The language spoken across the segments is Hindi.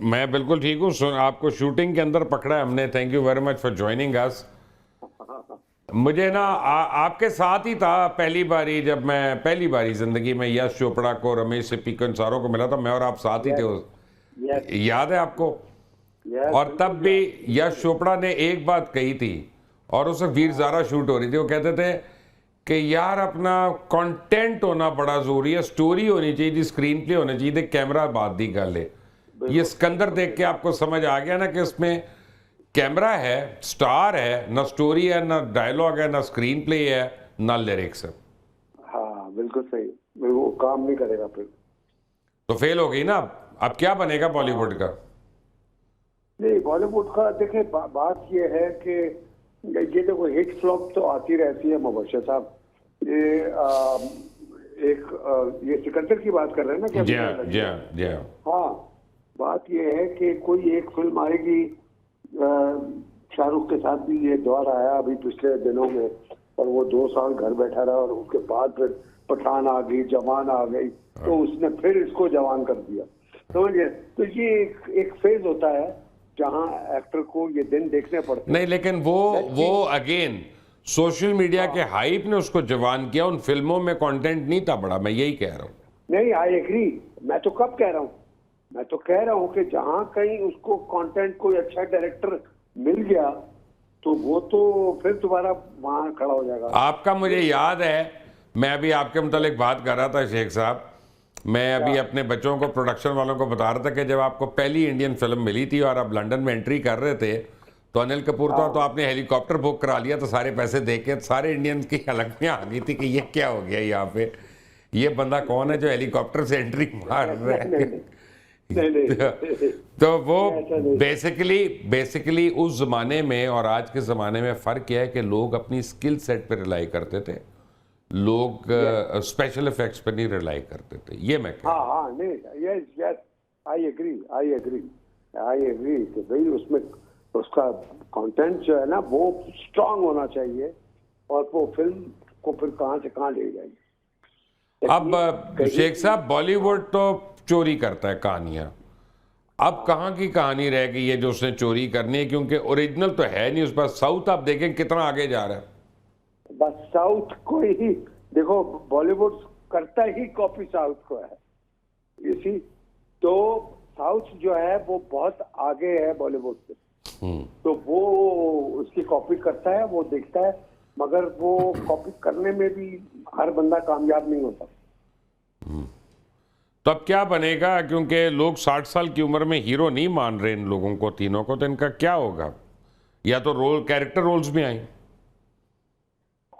मैं बिल्कुल ठीक हूँ। आपको शूटिंग के अंदर पकड़ा है हमने। Thank you very much for joining us. मुझे ना आपके साथ ही था पहली बारी, जब मैं पहली बारी जिंदगी में यश चोपड़ा को, रमेश सिप्पी को, इन सारों को मिला था। मैं और आप साथ ही थे यस, यस, याद है आपको? यस, और तब बिल्कुल भी यार, यश बिल्कुल। चोपड़ा ने एक बात कही थी, और उस वक्त वीर ज़ारा शूट हो रही थी। वो कहते थे कि यार अपना कंटेंट होना बड़ा जरूरी है, स्टोरी होनी चाहिए, स्क्रीन प्ले होना चाहिए, कैमरा बाद दी गल है। ये बिल्कुल सिकंदर बिल्कुल देख सही के बात आपको समझ आ गया ना कि उसमें कैमरा है, स्टार है, ना स्टोरी है, ना डायलॉग है, ना स्क्रीन प्ले है, ना लिरिक्स है। है। हाँ बिल्कुल सही। वो काम नहीं करेगा फिर। तो फेल हो गई ना। अब क्या बनेगा बॉलीवुड हाँ, का? नहीं बॉलीवुड का देखिए, बात ये है कि ये देखो, हिट फ्लॉप तो आती रहती है मुबश्शिर साहब। ये ये सिकंदर की बात कर रहे हैं ना, क्या जी मेरा हाँ, जी लगी है। हाँ, जी हाँ। हाँ, बात ये है कि कोई एक फिल्म आएगी, शाहरुख के साथ भी ये दौर आया अभी पिछले दिनों में, और वो 2 साल घर बैठा रहा, और उसके बाद फिर पठान आ गई, जवान आ गई, तो उसने फिर इसको जवान कर दिया। समझिए, तो ये एक फेज होता है जहां एक्टर को ये दिन देखने पड़ते नहीं, हैं। लेकिन लेट्स वो सी। अगेन सोशल मीडिया के हाँ, हाइप ने उसको जवान किया। उन फिल्मों में कंटेंट नहीं था बड़ा, मैं यही कह रहा हूँ। नहीं, आई एग्री। मैं तो कब कह रहा हूँ, मैं तो कह रहा हूँ कि जहां कहीं उसको कंटेंट कोई अच्छा डायरेक्टर मिल गया, तो वो तो फिर दोबारा वहां खड़ा हो जाएगा। आपका मुझे याद है, मैं अभी आपके मुतालिक बात कर रहा था शेख साहब। मैं क्या? अभी अपने बच्चों को, प्रोडक्शन वालों को बता रहा था कि जब आपको पहली इंडियन फिल्म मिली थी और आप लंदन में एंट्री कर रहे थे, तो अनिल कपूर था, तो हाँ, आपने हेलीकॉप्टर बुक करा लिया। तो सारे पैसे दे के सारे इंडियंस की हलक में आ गई थी कि ये क्या हो गया यहाँ पे, ये बंदा कौन है जो हेलीकॉप्टर से एंट्री मार रहा नहीं नहीं है। नहीं नहीं नहीं, तो वो ये ऐसा नहीं था। बेसिकली उस जमाने में और आज के जमाने में फर्क यह है कि लोग अपनी स्किल सेट पे रिलाई करते थे, लोग यस, स्पेशल इफेक्ट्स पे नहीं रिलाई करते थे। ये मैं कह हाँ रहा हूँ। हाँ, नहीं, yes yes, I agree, I agree, I agree कि भाई उसमें उसका कंटेंट जो है ना, वो स्ट्रांग होना चाहिए, और वो फिल्म को फिर कहाँ से कहाँ ले जाएगी। अब देखिए, कहीं शेख साहब, बॉलीवुड तो चोरी करता है कहानियां। अब कहाँ की कहानी रह गई है जो उसने चोरी करनी है, क्योंकि ओरिजिनल तो है नहीं उस पर। साउथ आप देखें कितना आगे जा रहा है। बस साउथ को ही देखो, बॉलीवुड करता ही कॉपी साउथ को है, इसी। तो साउथ जो है वो बहुत आगे है बॉलीवुड से, तो वो उसकी कॉपी करता है, वो देखता है, मगर वो कॉपी करने में भी हर बंदा कामयाब नहीं होता। तो अब क्या बनेगा? क्योंकि लोग 60 साल की उम्र में हीरो नहीं मान रहे इन लोगों को, तीनों को। तो इनका क्या होगा? या तो रोल, कैरेक्टर रोल्स में आए।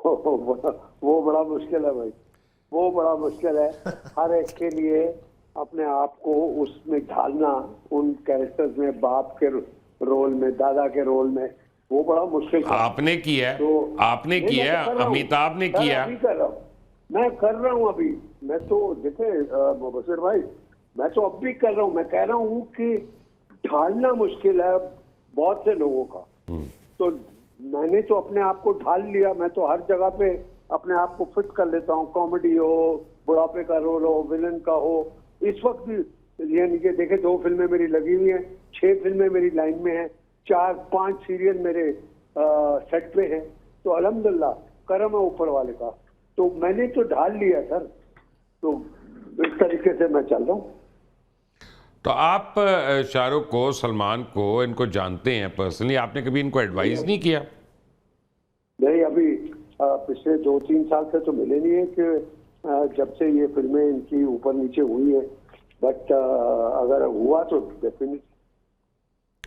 वो बड़ा मुश्किल है भाई, वो बड़ा मुश्किल है। हर एक के लिए अपने आप को उसमें ढालना, उन कैरेक्टर्स में, बाप के रोल में, दादा के रोल में, वो बड़ा मुश्किल है। आपने किया है, तो आपने नहीं, मैं किया तो है, कर रहा हूँ अमिताभ ने सर, किया। अभी कर रहा हूँ, मैं कर रहा हूँ अभी। मैं तो देखे मुबशिर भाई, मैं तो अब भी कर रहा हूँ। मैं कह रहा हूँ कि ढालना मुश्किल है बहुत से लोगों का। तो मैंने तो अपने आप को ढाल लिया। मैं तो हर जगह पे अपने आप को फिट कर लेता हूँ, कॉमेडी हो, बुढ़ापे का रोल हो, विलन का हो। इस वक्त भी यानी कि देखे, 2 फिल्में मेरी लगी हुई हैं, 6 फिल्में मेरी लाइन में हैं, 4-5 सीरियल मेरे सेट पे हैं। तो अल्हम्दुलिल्लाह, करम है ऊपर वाले का। तो मैंने तो ढाल लिया सर। तो इस तरीके से मैं चल रहा हूँ। तो आप शाहरुख को, सलमान को, इनको जानते हैं पर्सनली? आपने कभी इनको एडवाइस नहीं किया? नहीं, अभी पिछले 2-3 साल से तो मिले नहीं है कि जब से ये फिल्में इनकी ऊपर नीचे हुई है। बट अगर हुआ तो डेफिनेटली।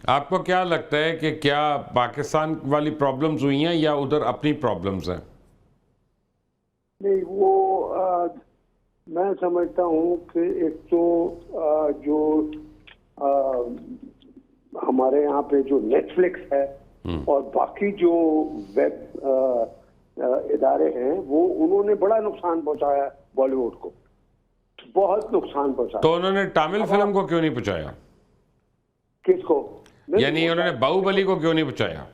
आपको क्या लगता है कि क्या पाकिस्तान वाली प्रॉब्लम्स हुई हैं या उधर अपनी प्रॉब्लम्स हैं? नहीं, वो मैं समझता हूँ कि एक तो जो हमारे यहाँ पे जो नेटफ्लिक्स है और बाकी जो वेब इदारे हैं, वो उन्होंने बड़ा नुकसान पहुंचाया बॉलीवुड को, बहुत नुकसान पहुंचाया। तो उन्होंने तमिल अब फिल्म आप को क्यों नहीं पहुंचाया? किसको? नहीं, यानी वो उन्होंने बाहुबली को क्यों नहीं पहुंचाया?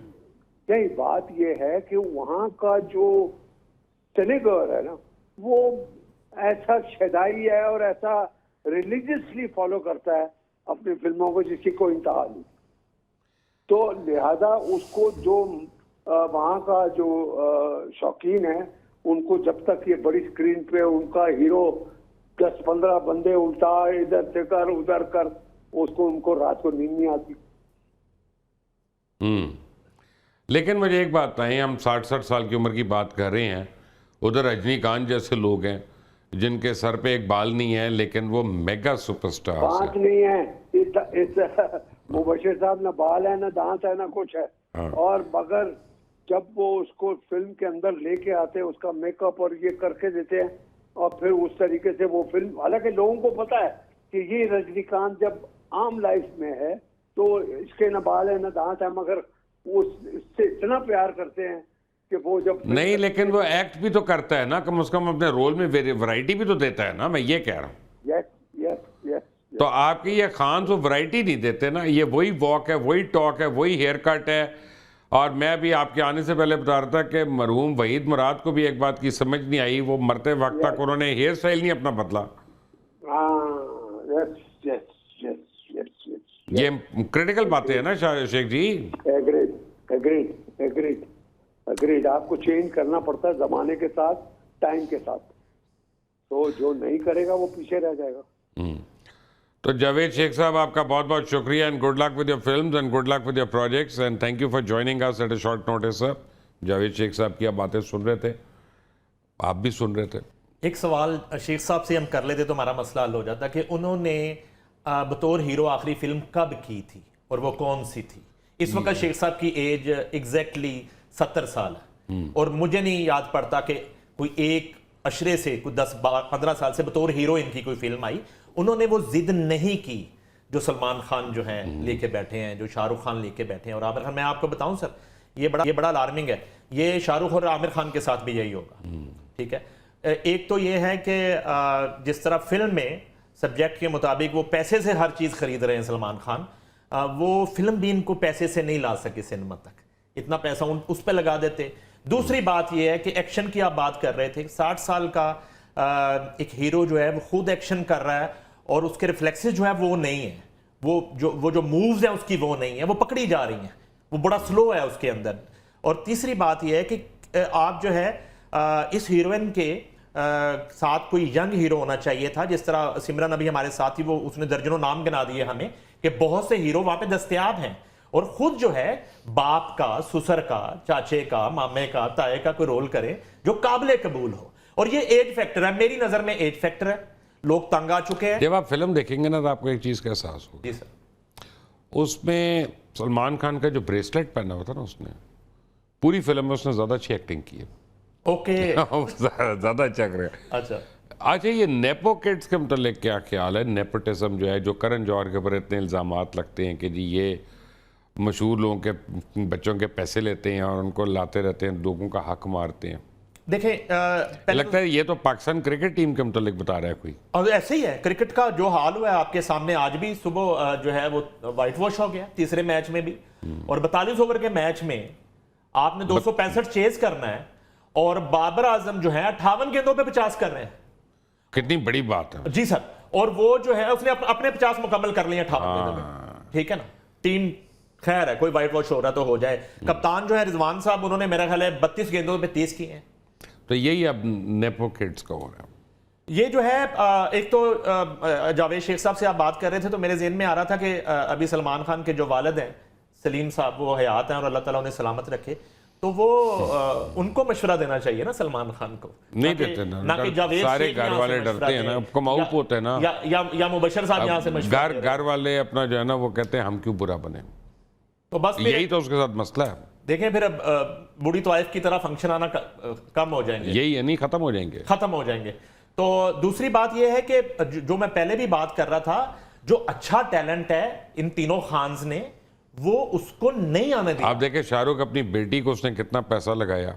नहीं, बात ये है कि वहां का जो सिनेगर है ना, वो ऐसा शदाई है और ऐसा रिलीजियसली फॉलो करता है। अपनी फिल्मों को जिसकी कोई इंतहा नहीं। तो लिहाजा उसको जो वहाँ का जो शौकीन है, उनको जब तक ये बड़ी स्क्रीन पे उनका हीरो 10-15 बंदे उल्टा इधर से कर उधर कर, उसको उनको रात को नींद नहीं आती। लेकिन मुझे एक बात बताएं, हम 60-60 साल की उम्र की बात कर रहे हैं, उधर रजनीकांत जैसे लोग हैं जिनके सर पे एक बाल नहीं है लेकिन वो मेगा सुपरस्टार दांत नहीं है इस मुबशिर साहब, ना बाल है ना दांत है ना कुछ है। हाँ। और मगर जब वो उसको फिल्म के अंदर लेके आते हैं, उसका मेकअप और ये करके देते हैं, और फिर उस तरीके से वो फिल्म, हालांकि लोगों को पता है कि ये रजनीकांत जब आम लाइफ में है तो इसके ना बाल है ना दांत है, मगर वो इससे इतना प्यार करते हैं कि वो जब नहीं, लेकिन वो एक्ट भी तो करता है ना, कम से कम अपने रोल में वैरायटी भी तो देता है ना, मैं ये कह रहा हूँ। Yes yes yes. तो आपके ये खान तो वैरायटी नहीं देते ना, ये वही वॉक है, वही टॉक है, वही हेयर कट है। और मैं भी आपके आने से पहले बता रहा था कि मरहूम वहीद मुराद को भी एक बात की समझ नहीं आई, वो मरते वक्त तक उन्होंने हेयर स्टाइल नहीं अपना बदला। Yes yes yes yes yes. ये क्रिटिकल बातें हैं ना Sheikh ji. Agreed agreed agreed agreed. आपको चेंज करना पड़ता है जमाने के साथ, टाइम के साथ। तो जो नहीं करेगा वो पीछे रह जाएगा। तो जावेद शेख साहब, आपका बहुत बहुत शुक्रिया and good luck with your films and good luck with your projects and thank you for joining us at a short notice sir. Javed Shaikh साहब की आप बातें सुन रहे थे, आप भी सुन रहे थे। एक सवाल शेख साहब से हम कर लेते तो हमारा मसला हल हो जाता कि उन्होंने बतौर हीरो आखिरी फिल्म कब की थी और वो कौन सी थी। इस वक्त शेख साहब की एज एग्जैक्टली 70 साल है और मुझे नहीं याद पड़ता कि कोई एक अशरे से कोई 10-15 साल से बतौर हीरो इनकी कोई फिल्म आई। उन्होंने वो जिद नहीं की जो सलमान खान जो है लेके बैठे हैं, जो शाहरुख खान लेके बैठे हैं और आमिर खान। मैं आपको बताऊं सर, ये बड़ा अलार्मिंग है। ये शाहरुख और आमिर खान के साथ भी यही होगा। ठीक है, एक तो ये है कि जिस तरह फिल्म में सब्जेक्ट के मुताबिक वो पैसे से हर चीज़ खरीद रहे हैं सलमान खान, वो फिल्म भी इनको पैसे से नहीं ला सके सिनेमा तक, इतना पैसा उस पर लगा देते। दूसरी बात ये है कि एक्शन की आप बात कर रहे थे, 60 साल का एक हीरो जो है वो खुद एक्शन कर रहा है और उसके रिफ्लेक्सेस जो है वो नहीं है, वो जो मूव्स हैं उसकी वो नहीं है, वो पकड़ी जा रही हैं, वो बड़ा स्लो है उसके अंदर। और तीसरी बात ये है कि आप जो है इस हीरोइन के साथ कोई यंग हीरो होना चाहिए था। जिस तरह सिमरन अभी हमारे साथ ही, वो उसने दर्जनों नाम गिना दिए हमें कि बहुत से हीरो वहां पे दस्तयाब हैं और खुद जो है बाप का, ससुर का, चाचे का, मामे का, ताए का कोई रोल करे जो काबिल कबूल हो। और ये एज फैक्टर है, मेरी नजर में एज फैक्टर है। लोग तंग आ चुके हैं। जब आप फिल्म देखेंगे ना तो आपको एक चीज़ का एहसास होगा। जी सर। उसमें सलमान खान का जो ब्रेसलेट पहना हुआ था ना, उसने पूरी फिल्म में उसने ज़्यादा अच्छी एक्टिंग की है। ओके। ज़्यादा अच्छा कर रहा है। अच्छा, ये नेपो किड्स के मतलब क्या ख्याल है? नेपोटिज्म जो है, जो करण जौहर के ऊपर इतने इल्ज़ामात लगते हैं कि जी ये मशहूर लोगों के बच्चों के पैसे लेते हैं और उनको लाते रहते हैं, लोगों का हक मारते हैं। देखें, लगता है ये तो पाकिस्तान क्रिकेट टीम के मतलब बता रहा है कोई। और ऐसे ही है, क्रिकेट का जो हाल हुआ है आपके सामने, आज भी सुबह जो है वो व्हाइट वॉश हो गया तीसरे मैच में भी। और 42 ओवर के मैच में आपने 265 चेज करना है और बाबर आजम जो है 58 गेंदों पे 50 कर रहे हैं। कितनी बड़ी बात है। जी सर। और वो जो है उसने अपने 50 मुकम्मल कर लिए 58 गेंदों में। ठीक है ना, टीम खैर है, कोई व्हाइट वॉश हो रहा तो हो जाए। कप्तान जो है रिजवान साहब, उन्होंने मेरा ख्याल है 32 गेंदों पे 30 किए हैं। तो यही अब नेपो किड्स का हो रहा है। ये जो है एक तो जावेद शेख साहब से आप बात कर रहे थे तो मेरे ज़हन में आ रहा था कि अभी सलमान खान के जो वालिद हैं सलीम साहब, वो हयात हैं और अल्लाह ताला उन्हें सलामत रखे, तो वो उनको मशवरा देना चाहिए ना सलमान खान को। नहीं देते ना कि जावेद सारे घर वाले डरते हैं ना, कमाऊ होते हैं ना, या मुबशर साहब यहाँ से मशवरा घर वाले अपना जो है ना वो कहते हैं हम क्यों बुरा बने। तो बस यही तो उसके साथ मसला है। देखें, फिर अब बूढ़ी तवाइफ की तरह फंक्शन आना कम हो जाएंगे। यही है, नहीं खत्म हो जाएंगे। तो दूसरी बात यह है कि जो मैं पहले भी बात कर रहा था, जो अच्छा टैलेंट है इन तीनों खान्स ने, वो उसको नहीं आने दिया। आप देखें शाहरुख अपनी बेटी को उसने कितना पैसा लगाया,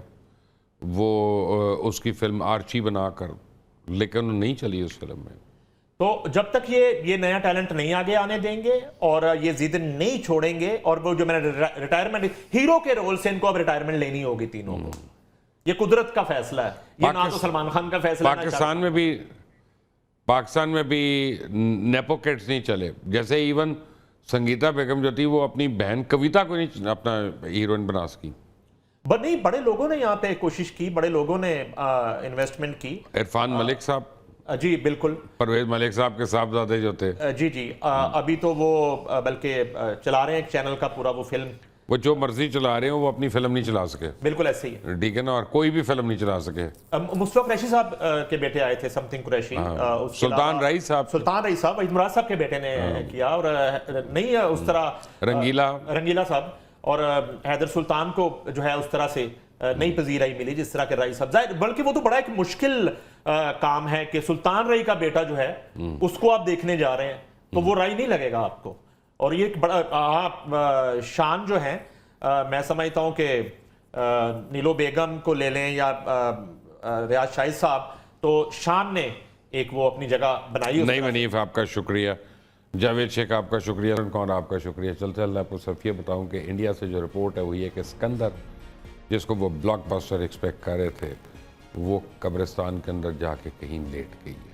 वो उसकी फिल्म आर्ची बनाकर, लेकिन वो नहीं चली उस फिल्म में। तो जब तक ये नया टैलेंट नहीं आगे आने देंगे और ये जिद नहीं छोड़ेंगे, और वो जो मैंने रिटायरमेंट, हीरो के रोल से इनको अब रिटायरमेंट लेनी होगी तीनों को। ये कुदरत का फैसला है, ये ना तो सलमान खान का फैसला। पाकिस्तान में भी नेपोकेट्स नहीं चले, जैसे इवन संगीता बेगम जो थी वो अपनी बहन कविता को नहीं अपना हीरोइन बना सकी। बट नहीं, बड़े लोगों ने यहाँ पे कोशिश की, बड़े लोगों ने इन्वेस्टमेंट की। इरफान मलिक साहब, जी बिल्कुल, परवेज मलिक साहब के साहबजादे जो थे, जी जी, अभी तो वो बल्कि चला रहे हैं एक चैनल का पूरा वो फिल्म, वो जो मर्जी चला रहे हो, वो अपनी फिल्म नहीं चला सके। बिल्कुल ऐसे ही है। ठीक है ना, और कोई भी फिल्म नहीं चला सके। मुस्तफा कुरैशी साहब के बेटे आए थे, समथिंग कुरैशी, उसके सुल्तान अलावा रईस साहब, सुल्तान रईस साहब, वहीद मुराद साहब के बेटे ने किया, और नहीं उस तरह रंगीला साहब, और हैदर सुल्तान को जो है उस तरह से नई पजीराई मिली जिस तरह के रईस साहब, जाहिर बल्कि वो तो बड़ा एक मुश्किल काम है कि सुल्तान रई का बेटा जो है उसको आप देखने जा रहे हैं तो वो राय नहीं लगेगा आपको। और ये एक बड़ा शान जो है, मैं समझता हूं कि नीलो बेगम को ले लें या रियाज शाहिद साहब, तो शान ने एक वो अपनी जगह बनाई। नहीं मनीफ आपका शुक्रिया, जावेद शेख आपका शुक्रिया, कौन आपका शुक्रिया। चलते चलते आपको सिर्फ ये बताऊं कि इंडिया से जो रिपोर्ट है वो ये कि सिकंदर, जिसको वो ब्लॉकबस्टर एक्सपेक्ट कर रहे थे, वो कब्रिस्तान के अंदर जाके कहीं लेट गई है।